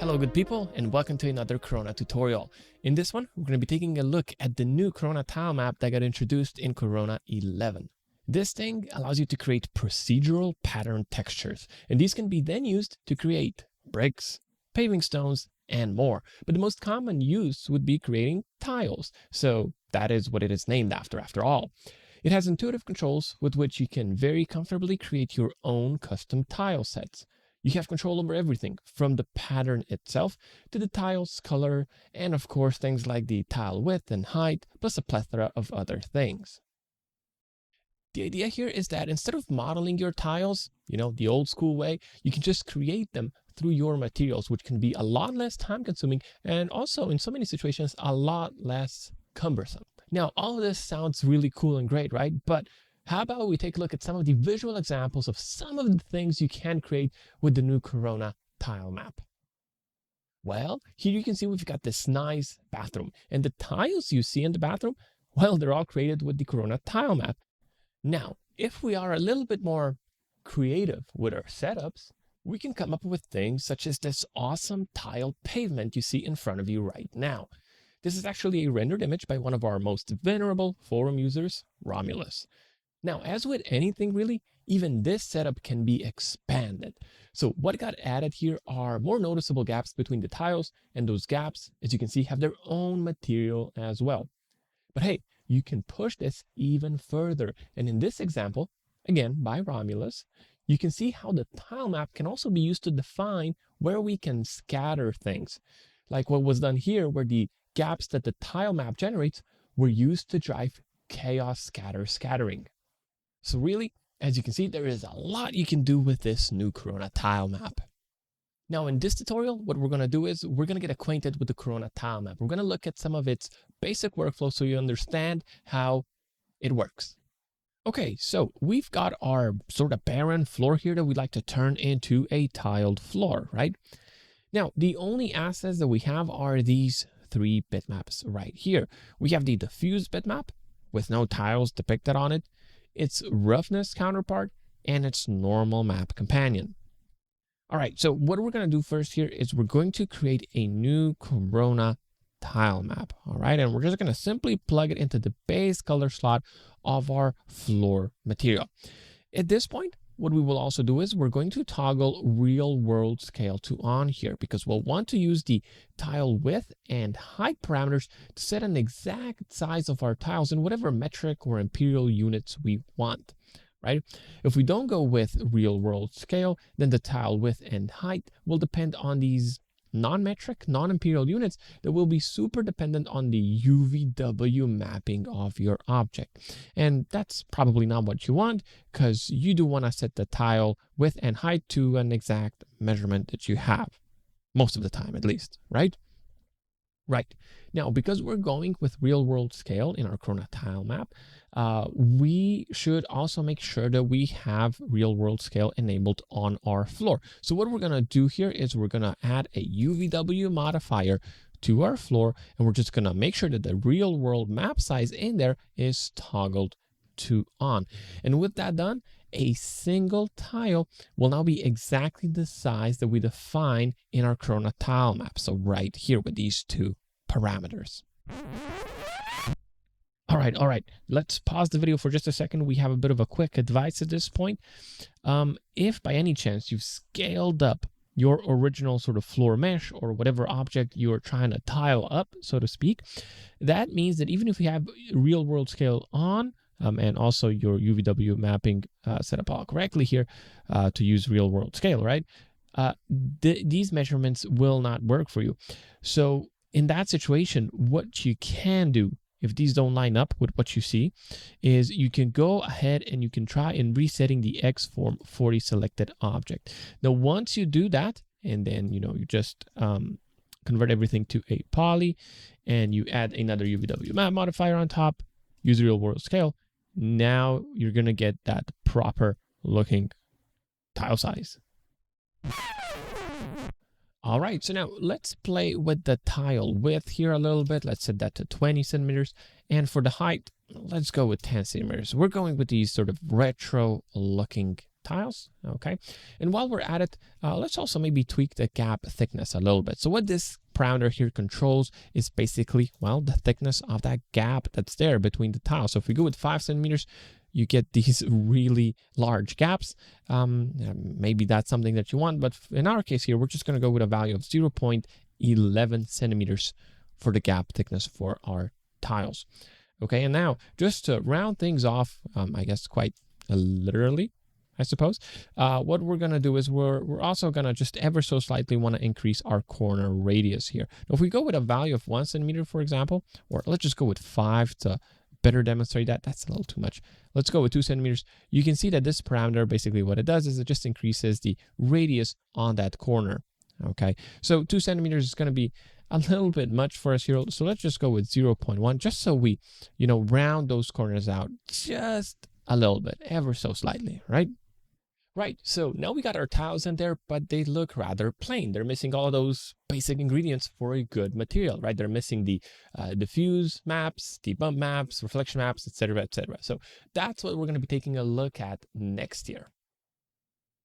Hello good people, and welcome to another Corona tutorial. In this one, we're going to be taking a look at the new Corona tile map that got introduced in Corona 11. This thing allows you to create procedural pattern textures, and these can be then used to create bricks, paving stones, and more. But the most common use would be creating tiles, so that is what it is named after all. It has intuitive controls with which you can very comfortably create your own custom tile sets. You have control over everything from the pattern itself to the tile's color and of course things like the tile width and height, plus a plethora of other things. The idea here is that instead of modeling your tiles, the old school way, you can just create them through your materials, which can be a lot less time consuming and also in so many situations a lot less cumbersome. Now, all of this sounds really cool and great, right? But how about we take a look at some of the visual examples of some of the things you can create with the new Corona tile map. Well, here you can see we've got this nice bathroom, and the tiles you see in the bathroom, well, they're all created with the Corona tile map. Now, if we are a little bit more creative with our setups, we can come up with things such as this awesome tile pavement you see in front of you right now. This is actually a rendered image by one of our most venerable forum users, Romulus. Now, as with anything really, even this setup can be expanded. So what got added here are more noticeable gaps between the tiles, and those gaps, as you can see, have their own material as well. But hey, you can push this even further. And in this example, again, by Romulus, you can see how the tile map can also be used to define where we can scatter things. Like what was done here, where the gaps that the tile map generates were used to drive chaos scattering. So really, as you can see, there is a lot you can do with this new Corona tile map. Now in this tutorial, what we're going to do is we're going to get acquainted with the Corona tile map. We're going to look at some of its basic workflow so you understand how it works. Okay, so we've got our sort of barren floor here that we'd like to turn into a tiled floor, right? Now, the only assets that we have are these three bitmaps right here. We have the Diffuse bitmap with no tiles depicted on it, its roughness counterpart, and its normal map companion. All right, so what we're going to do first here is we're going to create a new Corona tile map. All right, and we're just going to simply plug it into the base color slot of our floor material. At this point, what we will also do is we're going to toggle real world scale to on here because we'll want to use the tile width and height parameters to set an exact size of our tiles in whatever metric or imperial units we want, right? If we don't go with real world scale, then the tile width and height will depend on these non-metric, non-imperial units that will be super dependent on the UVW mapping of your object. And that's probably not what you want because you do want to set the tile width and height to an exact measurement that you have, most of the time at least, right? Right. Now, because we're going with real world scale in our Corona tile map, we should also make sure that we have real world scale enabled on our floor. So what we're going to do here is we're going to add a UVW modifier to our floor, and we're just going to make sure that the real world map size in there is toggled to on. And with that done, a single tile will now be exactly the size that we define in our Corona tile map. So right here with these two parameters. All right. Let's pause the video for just a second. We have a bit of a quick advice at this point. If by any chance you've scaled up your original sort of floor mesh or whatever object you're trying to tile up, so to speak, that means that even if you have real world scale on, and also your UVW mapping set up all correctly here to use real world scale, right? These measurements will not work for you. So in that situation, what you can do, if these don't line up with what you see, is you can go ahead and you can try and resetting the X form for the selected object. Now, once you do that, and then, you just convert everything to a poly, and you add another UVW map modifier on top, use real world scale, now you're going to get that proper looking tile size. All right, so now let's play with the tile width here a little bit. Let's set that to 20 centimeters. And for the height, let's go with 10 centimeters. We're going with these sort of retro looking tiles, okay? And while we're at it, let's also maybe tweak the gap thickness a little bit. So what this parameter here controls is basically, well, the thickness of that gap that's there between the tiles. So if we go with 5 centimeters, you get these really large gaps. Maybe that's something that you want, but in our case here, we're just going to go with a value of 0.11 centimeters for the gap thickness for our tiles. Okay, and now just to round things off, I guess quite literally, I suppose, what we're going to do is we're also going to just ever so slightly want to increase our corner radius here. Now, if we go with a value of 1 centimeter, for example, or let's just go with 5 to better demonstrate that. That's a little too much. Let's go with 2 centimeters. You can see that this parameter, basically what it does is it just increases the radius on that corner. Okay, so 2 centimeters is going to be a little bit much for us here. So let's just go with 0.1, just so we, round those corners out just a little bit, ever so slightly, right? Right, so now we got our tiles in there, but they look rather plain. They're missing all of those basic ingredients for a good material, right? They're missing the diffuse maps, the bump maps, reflection maps, etc., etc. So that's what we're going to be taking a look at next year.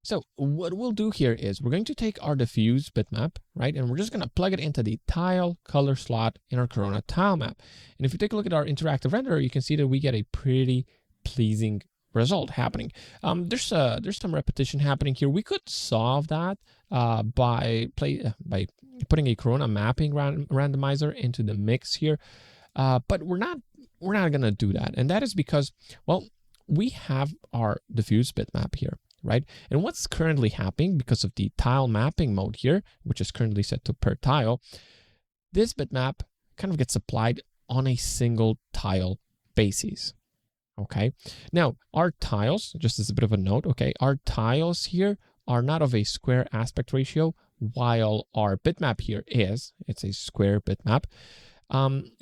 So what we'll do here is we're going to take our diffuse bitmap, right? And we're just going to plug it into the tile color slot in our Corona tile map. And if you take a look at our interactive renderer, you can see that we get a pretty pleasing result happening. There's some repetition happening here. We could solve that by putting a Corona mapping randomizer into the mix here, but we're not gonna do that, and that is because, well, we have our diffuse bitmap here, right? And what's currently happening because of the tile mapping mode here, which is currently set to per tile, this bitmap kind of gets applied on a single tile basis. Okay, now our tiles, just as a bit of a note, okay, our tiles here are not of a square aspect ratio, while our bitmap here is, it's a square bitmap.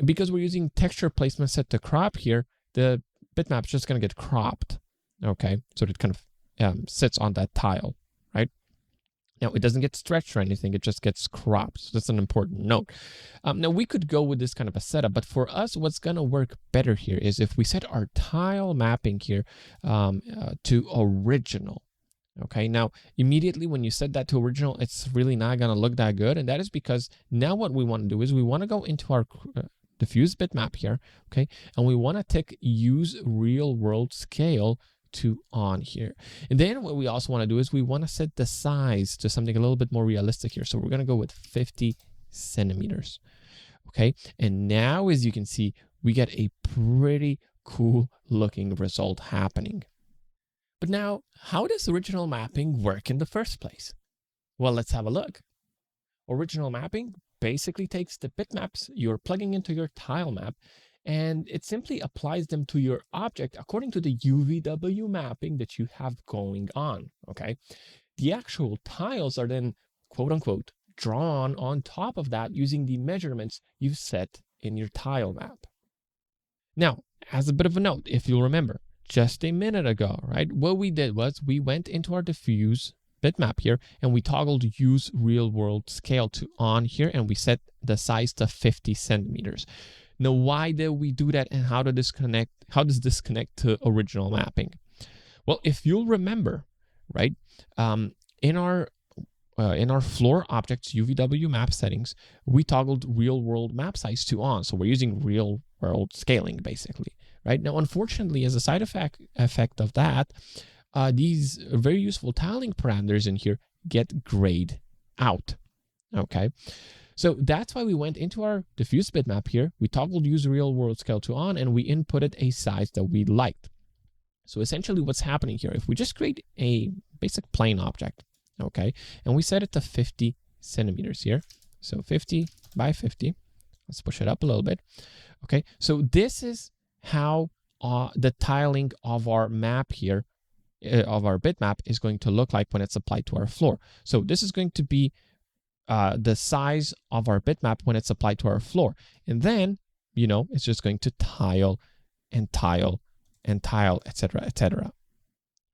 Because we're using texture placement set to crop here, the bitmap's just going to get cropped. Okay, so it kind of sits on that tile, right? Now, it doesn't get stretched or anything, it just gets cropped. So that's an important note. Now, we could go with this kind of a setup, but for us, what's going to work better here is if we set our tile mapping here to original. Okay, now, immediately when you set that to original, it's really not going to look that good. And that is because now what we want to do is we want to go into our diffuse bitmap here, okay? And we want to tick use real world scale to on here. And then what we also want to do is we want to set the size to something a little bit more realistic here. So we're going to go with 50 centimeters. Okay. And now, as you can see, we get a pretty cool looking result happening. But now, how does original mapping work in the first place? Well, let's have a look. Original mapping basically takes the bitmaps you're plugging into your tile map, and it simply applies them to your object according to the UVW mapping that you have going on, okay? The actual tiles are then, quote unquote, drawn on top of that using the measurements you've set in your tile map. Now, as a bit of a note, if you'll remember, just a minute ago, right, what we did was we went into our diffuse bitmap here and we toggled use real world scale to on here, and we set the size to 50 centimeters. Now, why did we do that, and how does this connect to original mapping? Well, if you'll remember, right, in our floor objects UVW map settings, we toggled real world map size to on. So we're using real world scaling basically, right? Now, unfortunately, as a side effect of that, these very useful tiling parameters in here get grayed out, okay? So that's why we went into our diffuse bitmap here, we toggled use real world scale to on, and we inputted a size that we liked. So essentially what's happening here, if we just create a basic plane object, okay, and we set it to 50 centimeters here, so 50 by 50, let's push it up a little bit, okay, so this is how the tiling of our map here, of our bitmap is going to look like when it's applied to our floor. So this is going to be the size of our bitmap when it's applied to our floor. And then, it's just going to tile and tile and tile, etc., etc.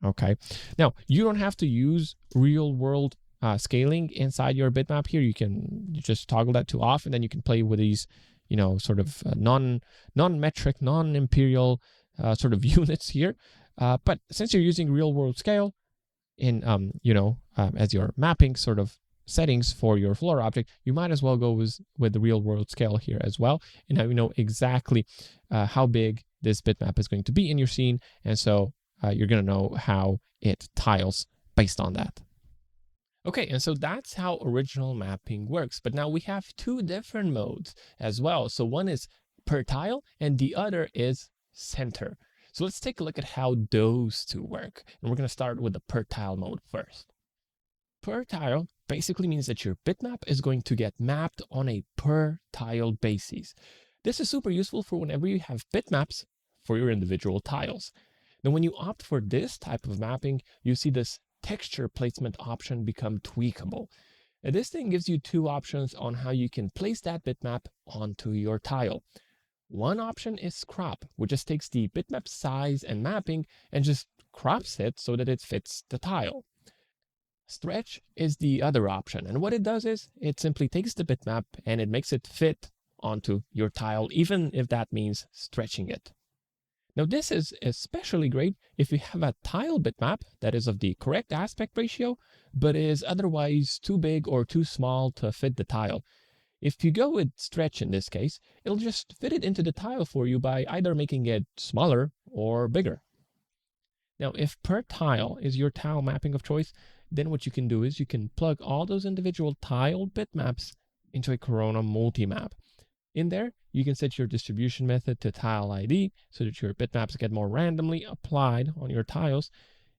Okay. Now, you don't have to use real world scaling inside your bitmap here. You just toggle that to off, and then you can play with these, sort of non-metric, non-imperial sort of units here. But since you're using real world scale, in, as your mapping sort of settings for your floor object, you might as well go with the real world scale here as well. And now you know exactly how big this bitmap is going to be in your scene. And so you're going to know how it tiles based on that. Okay, and so that's how original mapping works. But now we have two different modes as well. So one is per tile and the other is center. So let's take a look at how those two work. And we're going to start with the per tile mode first. Per tile basically means that your bitmap is going to get mapped on a per tile basis. This is super useful for whenever you have bitmaps for your individual tiles. Now, when you opt for this type of mapping, you see this texture placement option become tweakable. And this thing gives you two options on how you can place that bitmap onto your tile. One option is crop, which just takes the bitmap size and mapping and just crops it so that it fits the tile. Stretch is the other option, and what it does is it simply takes the bitmap and it makes it fit onto your tile, even if that means stretching it. Now this is especially great if you have a tile bitmap that is of the correct aspect ratio, but is otherwise too big or too small to fit the tile. If you go with stretch in this case, it'll just fit it into the tile for you by either making it smaller or bigger. Now, if per tile is your tile mapping of choice, then what you can do is you can plug all those individual tile bitmaps into a Corona multi-map. In there, you can set your distribution method to tile ID so that your bitmaps get more randomly applied on your tiles.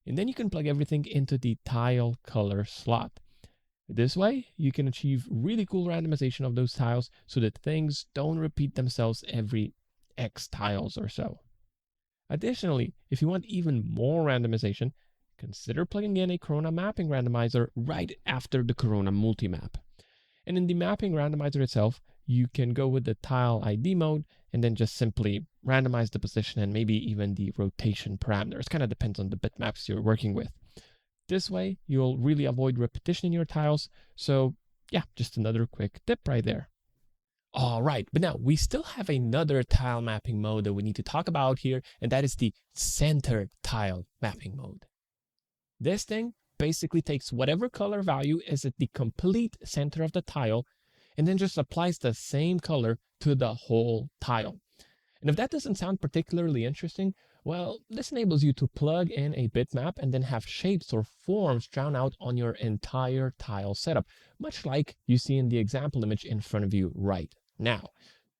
And then you can plug everything into the tile color slot. This way, you can achieve really cool randomization of those tiles so that things don't repeat themselves every X tiles or so. Additionally, if you want even more randomization, consider plugging in a Corona mapping randomizer right after the Corona multi-map. And in the mapping randomizer itself, you can go with the tile ID mode and then just simply randomize the position and maybe even the rotation parameters. Kind of depends on the bitmaps you're working with. This way, you'll really avoid repetition in your tiles. So yeah, just another quick tip right there. All right, but now we still have another tile mapping mode that we need to talk about here, and that is the center tile mapping mode. This thing basically takes whatever color value is at the complete center of the tile and then just applies the same color to the whole tile. And if that doesn't sound particularly interesting, well, this enables you to plug in a bitmap and then have shapes or forms drawn out on your entire tile setup, much like you see in the example image in front of you right now.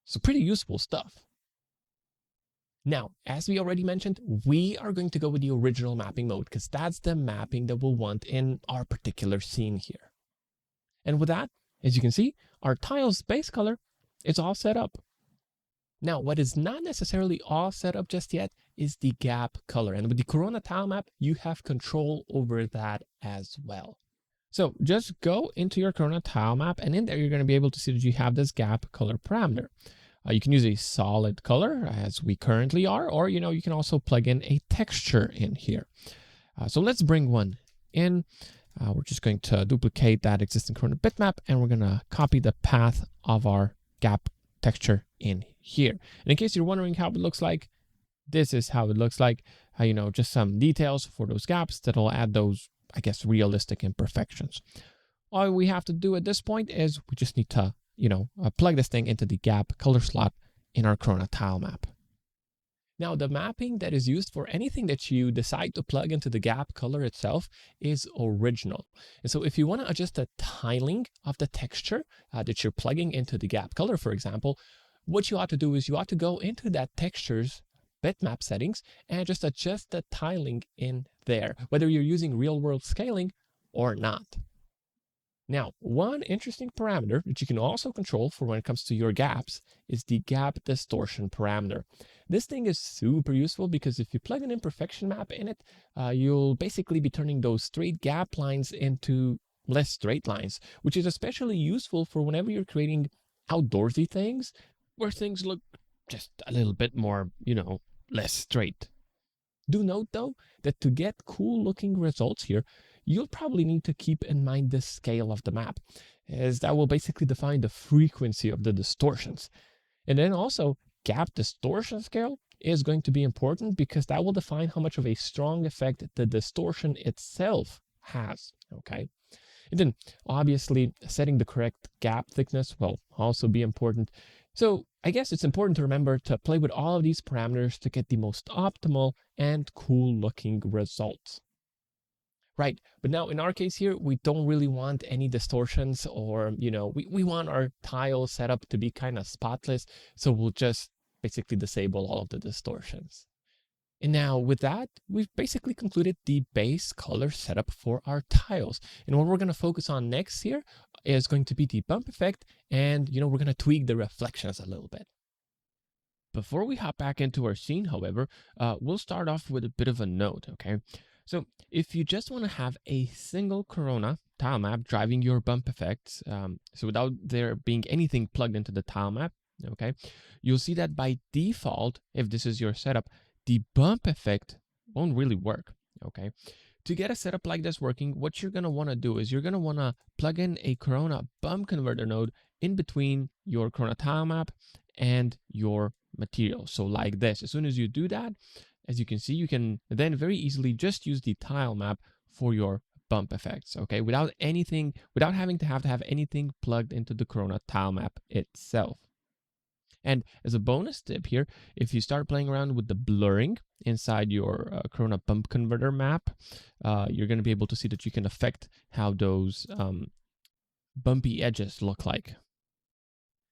So pretty useful stuff. Now, as we already mentioned, we are going to go with the original mapping mode because that's the mapping that we'll want in our particular scene here. And with that, as you can see, our tile's base color is all set up. Now, what is not necessarily all set up just yet is the gap color. And with the Corona tile map, you have control over that as well. So just go into your Corona tile map, and in there, you're going to be able to see that you have this gap color parameter. You can use a solid color as we currently are, or you can also plug in a texture in here. So let's bring one in. We're just going to duplicate that existing Corona bitmap, and we're going to copy the path of our gap texture in here. And in case you're wondering how it looks like, this is how it looks like. Just some details for those gaps that'll add those, I guess, realistic imperfections. All we have to do at this point is we just need to plug this thing into the gap color slot in our Corona tile map. Now, the mapping that is used for anything that you decide to plug into the gap color itself is original. And so if you want to adjust the tiling of the texture that you're plugging into the gap color, for example, what you ought to do is you ought to go into that texture's bitmap settings and just adjust the tiling in there, whether you're using real-world scaling or not. Now, one interesting parameter that you can also control for when it comes to your gaps is the gap distortion parameter. This thing is super useful because if you plug an imperfection map in it, you'll basically be turning those straight gap lines into less straight lines, which is especially useful for whenever you're creating outdoorsy things where things look just a little bit more, less straight. Do note though that to get cool looking results here, you'll probably need to keep in mind the scale of the map, as that will basically define the frequency of the distortions. And then also, gap distortion scale is going to be important because that will define how much of a strong effect the distortion itself has, okay? And then obviously setting the correct gap thickness will also be important. So I guess it's important to remember to play with all of these parameters to get the most optimal and cool looking results. Right, but now in our case here, we don't really want any distortions or, we want our tile setup to be kind of spotless. So we'll just basically disable all of the distortions. And now with that, we've basically concluded the base color setup for our tiles. And what we're going to focus on next here is going to be the bump effect. And, we're going to tweak the reflections a little bit. Before we hop back into our scene, however, we'll start off with a bit of a note, okay? So if you just want to have a single Corona tile map driving your bump effects, so without there being anything plugged into the tile map, okay, you'll see that by default, if this is your setup, the bump effect won't really work, okay? To get a setup like this working, what you're going to want to do is you're going to want to plug in a Corona bump converter node in between your Corona tile map and your material. So like this, as soon as you do that, as you can see, you can then very easily just use the tile map for your bump effects, okay? Without having to have anything plugged into the Corona tile map itself. And as a bonus tip here, if you start playing around with the blurring inside your Corona bump converter map, you're going to be able to see that you can affect how those bumpy edges look like.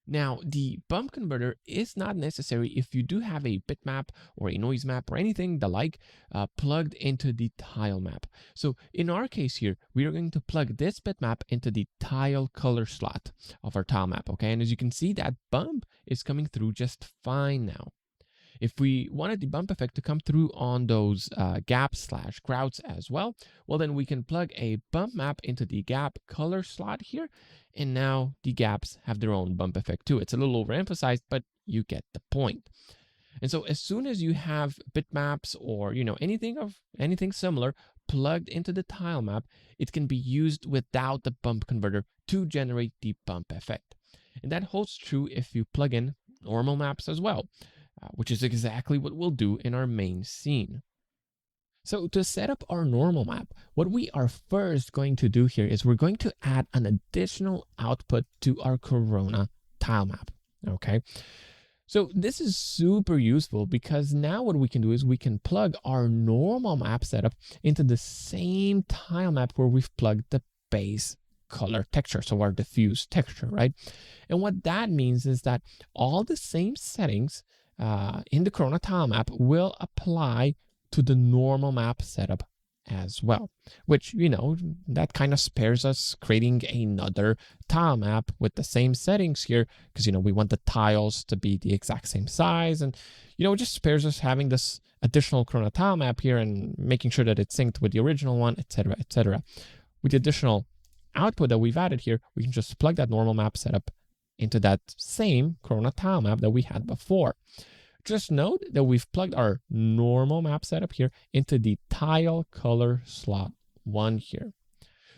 Now, the bump converter is not necessary if you do have a bitmap or a noise map or anything the like plugged into the tile map. So in our case here, we are going to plug this bitmap into the tile color slot of our tile map, okay? And as you can see, that bump is coming through just fine now. If we wanted the bump effect to come through on those gaps/grouts as well, then we can plug a bump map into the gap color slot here. And now the gaps have their own bump effect too. It's a little overemphasized, but you get the point. And so as soon as you have bitmaps or, anything similar plugged into the tile map, it can be used without the bump converter to generate the bump effect. And that holds true if you plug in normal maps as well, which is exactly what we'll do in our main scene. So to set up our normal map, what we are first going to do here is we're going to add an additional output to our Corona tile map, okay? So this is super useful because now what we can do is we can plug our normal map setup into the same tile map where we've plugged the base color texture, so our diffuse texture, right? And what that means is that all the same settings in the Corona tile map will apply to the normal map setup as well, which, that kind of spares us creating another tile map with the same settings here because, we want the tiles to be the exact same size. And, it just spares us having this additional Corona tile map here and making sure that it's synced with the original one, etc., etc. With the additional output that we've added here, we can just plug that normal map setup into that same Corona tile map that we had before. Just note that we've plugged our normal map setup here into the tile color slot 1 here.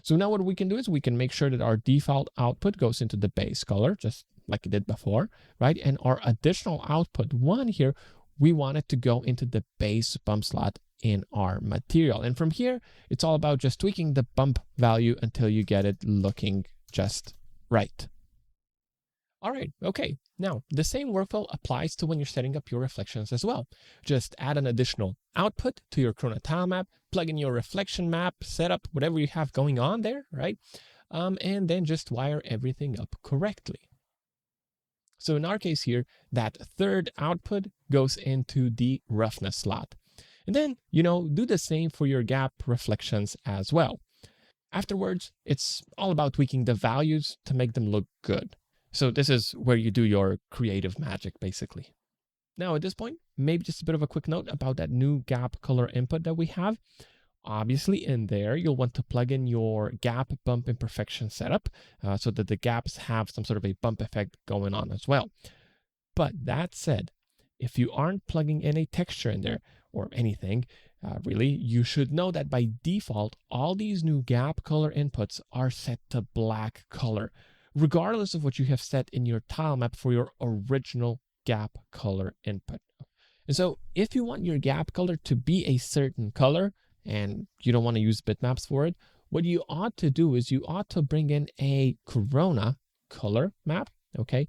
So now what we can do is we can make sure that our default output goes into the base color, just like it did before, right? And our additional output 1 here, we want it to go into the base bump slot in our material. And from here, it's all about just tweaking the bump value until you get it looking just right. All right, okay. Now, the same workflow applies to when you're setting up your reflections as well. Just add an additional output to your Corona tile map, plug in your reflection map, set up whatever you have going on there, right? And then just wire everything up correctly. So in our case here, that third output goes into the roughness slot. And then, do the same for your gap reflections as well. Afterwards, it's all about tweaking the values to make them look good. So this is where you do your creative magic, basically. Now, at this point, maybe just a bit of a quick note about that new gap color input that we have. Obviously, in there, you'll want to plug in your gap bump imperfection setup so that the gaps have some sort of a bump effect going on as well. But that said, if you aren't plugging in a texture in there or anything, really, you should know that by default, all these new gap color inputs are set to black color, regardless of what you have set in your tile map for your original gap color input. And so if you want your gap color to be a certain color and you don't want to use bitmaps for it, what you ought to do is you ought to bring in a Corona color map, okay?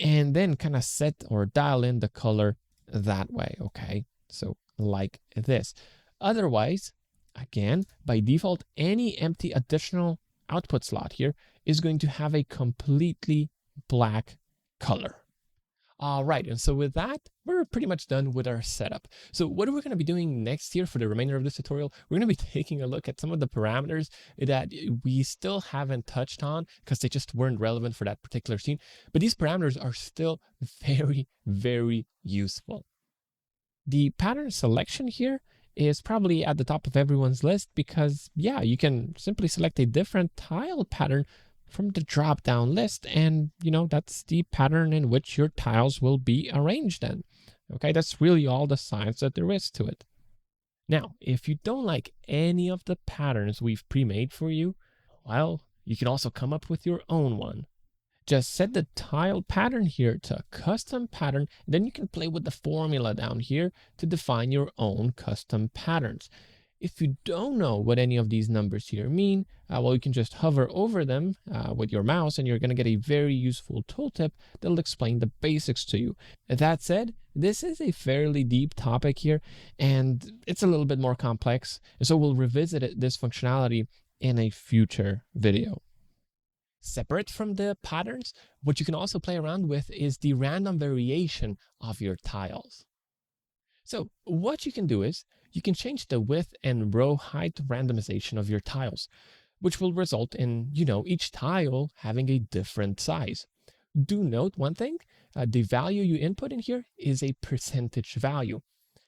And then kind of set or dial in the color that way, okay? So like this. Otherwise, again, by default, any empty additional output slot here is going to have a completely black color. All right, and so with that, we're pretty much done with our setup. So what are we going to be doing next here for the remainder of this tutorial? We're going to be taking a look at some of the parameters that we still haven't touched on because they just weren't relevant for that particular scene. But these parameters are still very, very useful. The pattern selection here is probably at the top of everyone's list because, yeah, you can simply select a different tile pattern from the drop-down list, and that's the pattern in which your tiles will be arranged in. Okay, that's really all the science that there is to it. Now, if you don't like any of the patterns we've pre-made for you, well, you can also come up with your own one. Just set the tile pattern here to custom pattern, and then you can play with the formula down here to define your own custom patterns. If you don't know what any of these numbers here mean, well, you can just hover over them with your mouse, and you're going to get a very useful tooltip that'll explain the basics to you. That said, this is a fairly deep topic here, and it's a little bit more complex, and so we'll revisit this functionality in a future video. Separate from the patterns, what you can also play around with is the random variation of your tiles. So what you can do is you can change the width and row height randomization of your tiles, which will result in, each tile having a different size. Do note one thing, the value you input in here is a percentage value.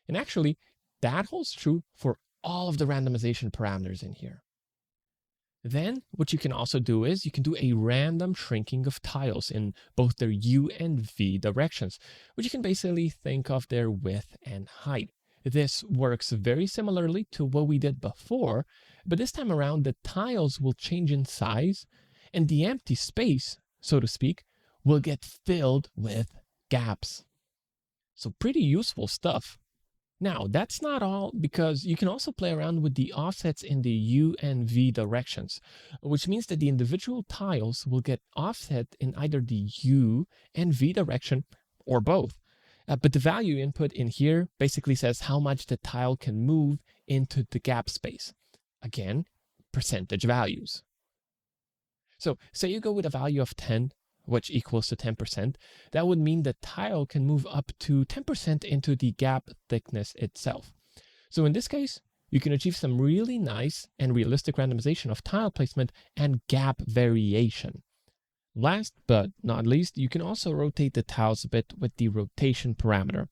And actually, that holds true for all of the randomization parameters in here. Then what you can also do is you can do a random shrinking of tiles in both their U and V directions, which you can basically think of their width and height. This works very similarly to what we did before, but this time around the tiles will change in size and the empty space, so to speak, will get filled with gaps. So pretty useful stuff. Now, that's not all, because you can also play around with the offsets in the U and V directions, which means that the individual tiles will get offset in either the U and V direction or both. But the value input in here basically says how much the tile can move into the gap space. Again, percentage values. So say you go with a value of 10, which equals to 10%, that would mean the tile can move up to 10% into the gap thickness itself. So in this case, you can achieve some really nice and realistic randomization of tile placement and gap variation. Last but not least, you can also rotate the tiles a bit with the rotation parameter.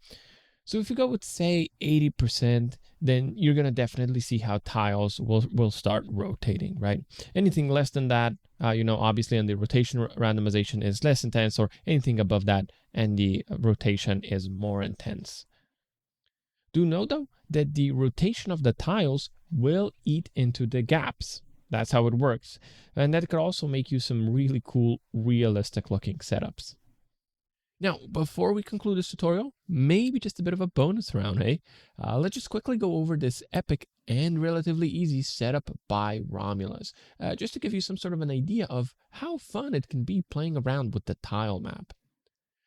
So if you go with, say, 80%, then you're going to definitely see how tiles will start rotating, right? Anything less than that, obviously, and the rotation randomization is less intense, or anything above that, and the rotation is more intense. Do note, though, that the rotation of the tiles will eat into the gaps. That's how it works. And that could also make you some really cool, realistic looking setups. Now, before we conclude this tutorial, maybe just a bit of a bonus round, hey? Let's just quickly go over this epic and relatively easy setup by Romulus, just to give you some sort of an idea of how fun it can be playing around with the tile map.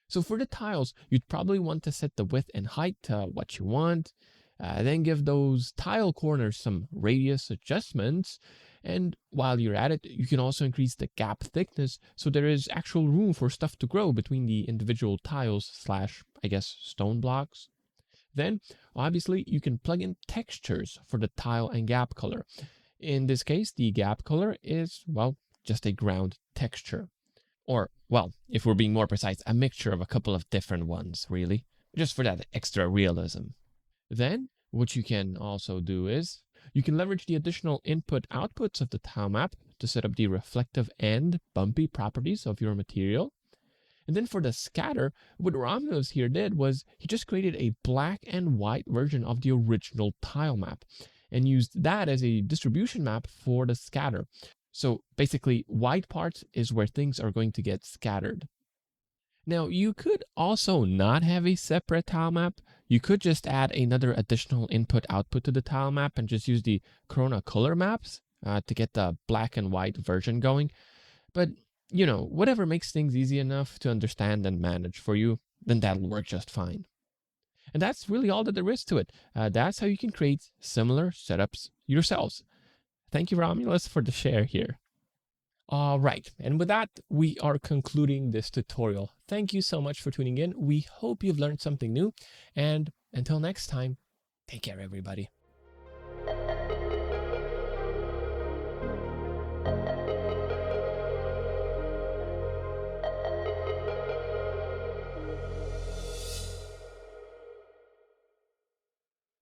So for the tiles, you'd probably want to set the width and height to what you want, then give those tile corners some radius adjustments, and while you're at it, you can also increase the gap thickness so there is actual room for stuff to grow between the individual tiles / stone blocks. Then, obviously, you can plug in textures for the tile and gap color. In this case, the gap color is, well, just a ground texture. Or, well, if we're being more precise, a mixture of a couple of different ones, really, just for that extra realism. Then, what you can also do is, you can leverage the additional input-outputs of the tile map to set up the reflective and bumpy properties of your material. And then for the scatter, what Romulus here did was he just created a black and white version of the original tile map and used that as a distribution map for the scatter. So basically, white parts is where things are going to get scattered. Now, you could also not have a separate tile map. You could just add another additional input-output to the tile map and just use the Corona color maps. to get the black and white version going. But, whatever makes things easy enough to understand and manage for you, then that'll work just fine. And that's really all that there is to it. That's how you can create similar setups yourselves. Thank you, Romulus, for the share here. All right, and with that, we are concluding this tutorial. Thank you so much for tuning in. We hope you've learned something new, and until next time, take care, everybody.